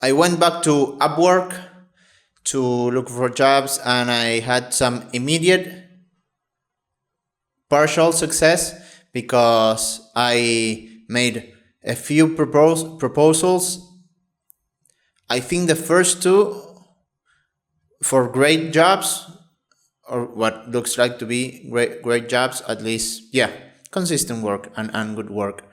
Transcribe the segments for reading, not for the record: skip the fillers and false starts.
I went back to Upwork to look for jobs, and I had some immediate partial success because I made a few proposals. I think the first two for great jobs, or what looks like to be great jobs, at least, yeah, consistent work and good work.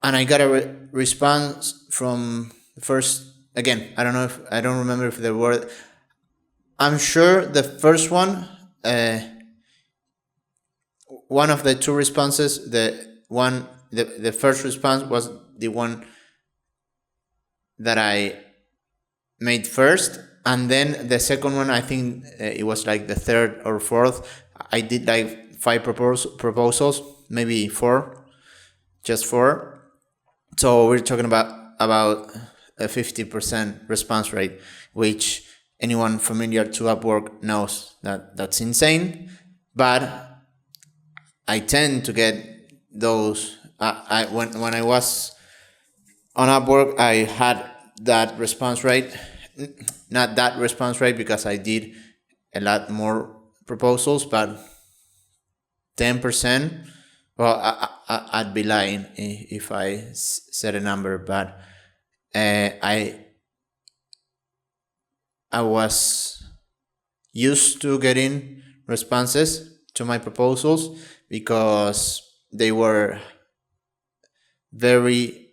And I got a response from the first. Again, I don't remember if there were. I'm sure the first one, one of the two responses, the first response was the one that I made first, and then the second one, I think it was like the third or fourth. I did like five proposals, maybe four, just four. So we're talking about a 50% response rate, which anyone familiar to Upwork knows that that's insane. But I tend to get those. When I was on Upwork, I had that response rate, not that response rate because I did a lot more proposals, but 10%. Well, I'd be lying if I said a number, but I was used to getting responses to my proposals because they were very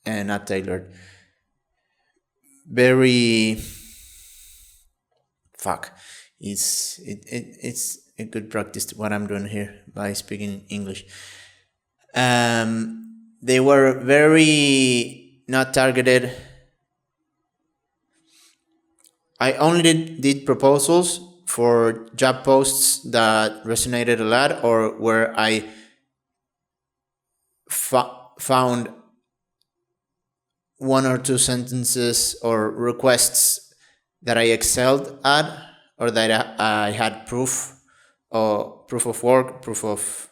not tailored, very fuck. It's a good practice what I'm doing here by speaking English. They were very not targeted. I only did proposals for job posts that resonated a lot, or where I found one or two sentences or requests that I excelled at, or that I had proof of work, proof of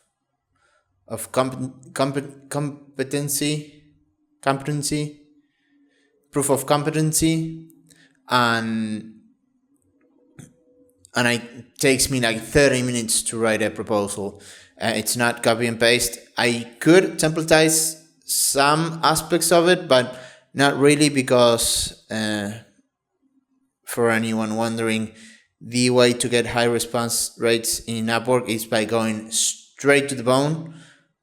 competency, proof of competency, and it takes me like 30 minutes to write a proposal. It's not copy and paste. I could templatize some aspects of it, but not really, because for anyone wondering, the way to get high response rates in Upwork is by going straight to the bone.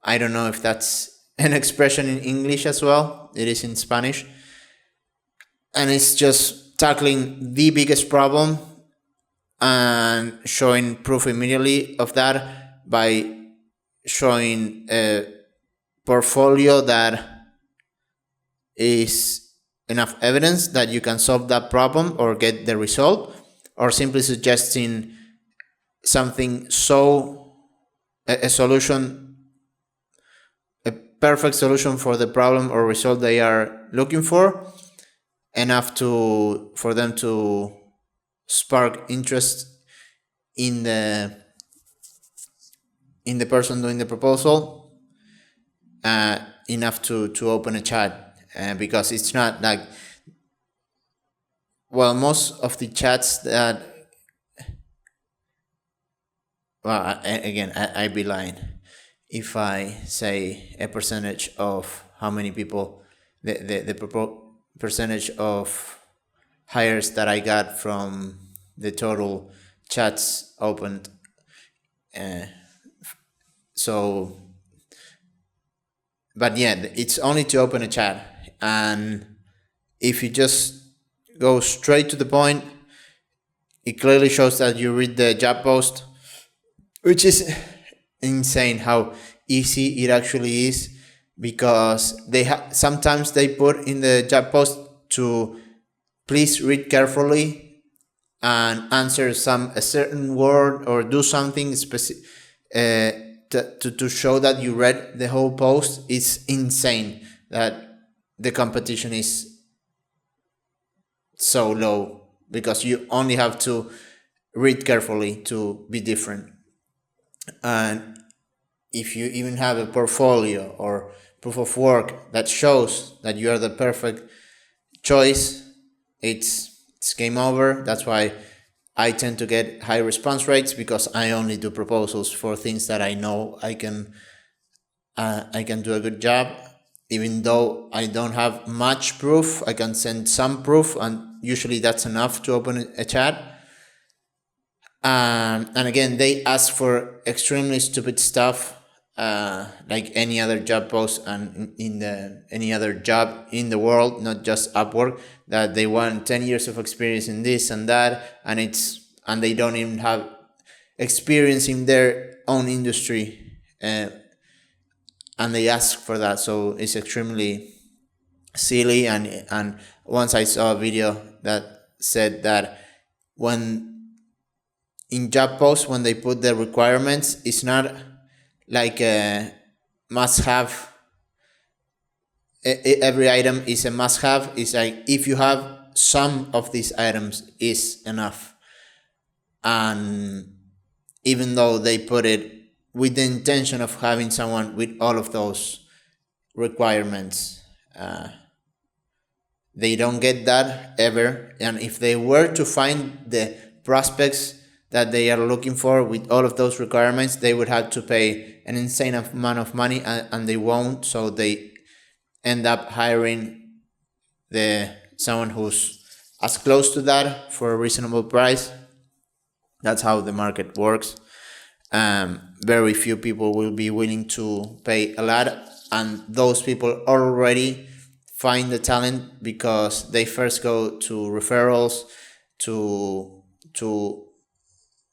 I don't know if that's an expression in English as well. It is in Spanish. And it's just tackling the biggest problem and showing proof immediately of that by showing a portfolio that is enough evidence that you can solve that problem or get the result, or simply suggesting something, so a solution, a perfect solution for the problem or result they are looking for, enough for them to spark interest in the person doing the proposal, enough to open a chat, because it's not like, well, most of the chats that, well, again, I'd be lying if I say a percentage of how many people, the percentage of hires that I got from the total chats opened. So, but yeah, it's only to open a chat, and if you just go straight to the point, it clearly shows that you read the job post, which is insane how easy it actually is, because sometimes they put in the job post to please read carefully and answer a certain word or do something specific to show that you read the whole post. It's insane that the competition is so low, because you only have to read carefully to be different. And if you even have a portfolio or proof of work that shows that you are the perfect choice, it's game over. That's why I tend to get high response rates, because I only do proposals for things that I know I can do a good job. Even though I don't have much proof, I can send some proof, and usually that's enough to open a chat. And again, they ask for extremely stupid stuff, like any other job post and in the any other job in the world, not just Upwork, that they want 10 years of experience in this and that, and they don't even have experience in their own industry, and they ask for that. So it's extremely silly. And once I saw a video that said that when in job posts, when they put the requirements, it's not like a must have. Every item is a must have. It's like if you have some of these items is enough. And even though they put it with the intention of having someone with all of those requirements, they don't get that ever. And if they were to find the prospects that they are looking for with all of those requirements, they would have to pay an insane amount of money, and they won't. So they end up hiring someone who's as close to that for a reasonable price. That's how the market works. Very few people will be willing to pay a lot, and those people already find the talent because they first go to referrals, to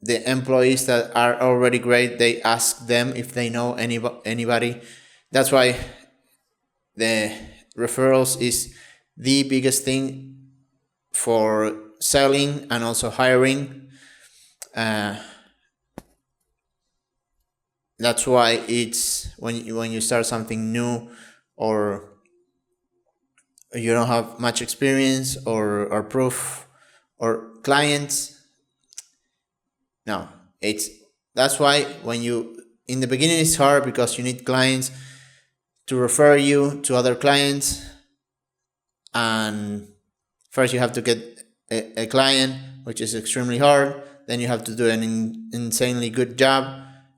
the employees that are already great. They ask them if they know anybody. That's why the referrals is the biggest thing for selling and also hiring. That's why it's when you start something new, or you don't have much experience or proof or clients. No, that's why when you in the beginning it's hard, because you need clients to refer you to other clients, and first you have to get a client, which is extremely hard. Then you have to do an insanely good job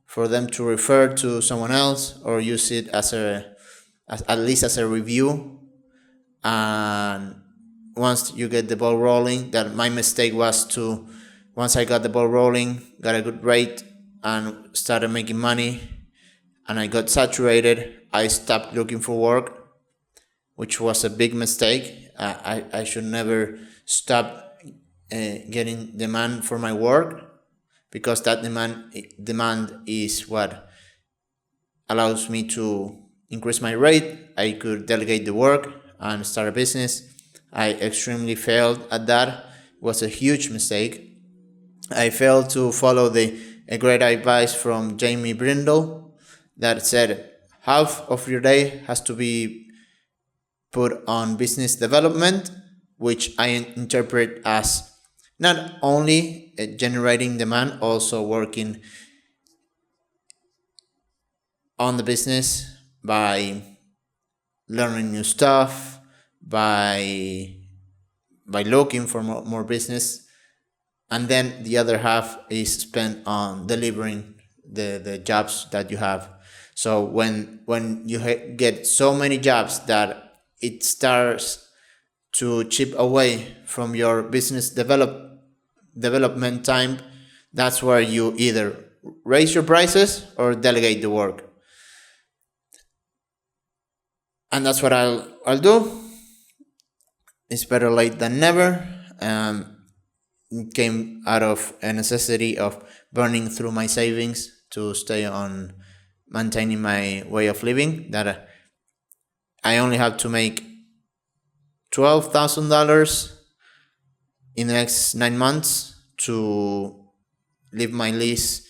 for them to refer to someone else, or use it as at least as a review. And once you get the ball rolling, that my mistake was to, once I got the ball rolling, got a good rate, and started making money, and I got saturated, I stopped looking for work, which was a big mistake. I should never stop getting demand for my work, because that demand is what allows me to increase my rate. I could delegate the work and start a business. I extremely failed at that. It was a huge mistake. I failed to follow a great advice from Jamie Brindle that said half of your day has to be put on business development, which I interpret as not only generating demand, also working on the business by learning new stuff, by looking for more business. And then the other half is spent on delivering the jobs that you have. So when you get so many jobs that it starts to chip away from your business development time, that's where you either raise your prices or delegate the work. And that's what I'll do. It's better late than never. It came out of a necessity of burning through my savings to stay on maintaining my way of living, that I only have to make $12,000 in the next 9 months to live my lease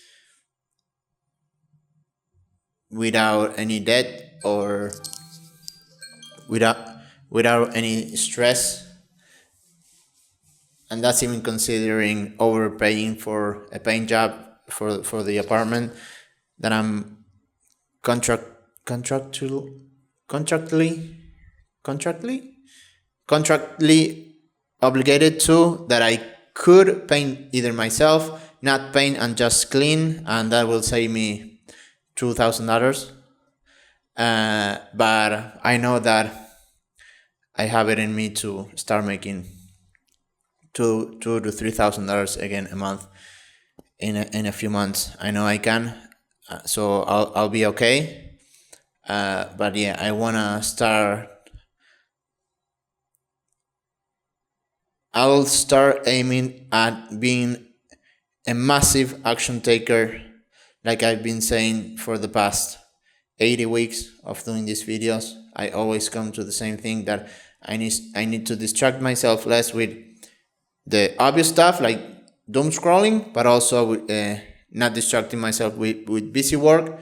without any debt or without any stress. And that's even considering overpaying for a paying job for the apartment that I'm contractual contractually contractually contractually obligated to, that I could paint either myself, not paint and just clean, and that will save me $2,000. But I know that I have it in me to start making two to $3,000 again a month in a few months. I know I can, so I'll be okay. But yeah, I wanna start. I'll start aiming at being a massive action taker, like I've been saying for the past 80 weeks of doing these videos. I always come to the same thing, that I need to distract myself less with the obvious stuff like doom scrolling, but also with, not distracting myself with busy work,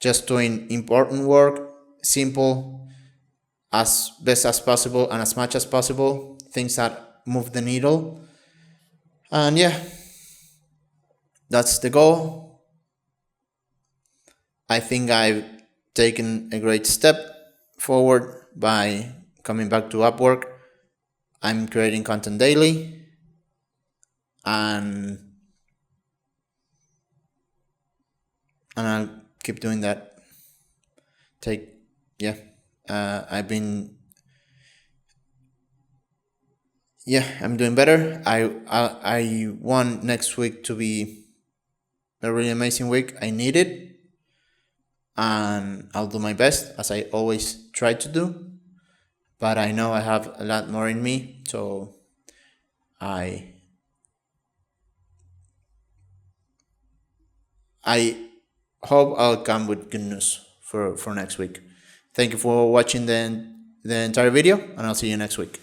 just doing important work, simple, as best as possible and as much as possible, things that move the needle. And yeah, that's the goal. I think I've taken a great step forward by coming back to Upwork. I'm creating content daily, and I'll keep doing that. Take Yeah, I've been yeah, I'm doing better. I want next week to be a really amazing week. I need it, and I'll do my best as I always try to do. But I know I have a lot more in me, so I I hope I'll come with good news for next week. Thank you for watching the entire video, and I'll see you next week.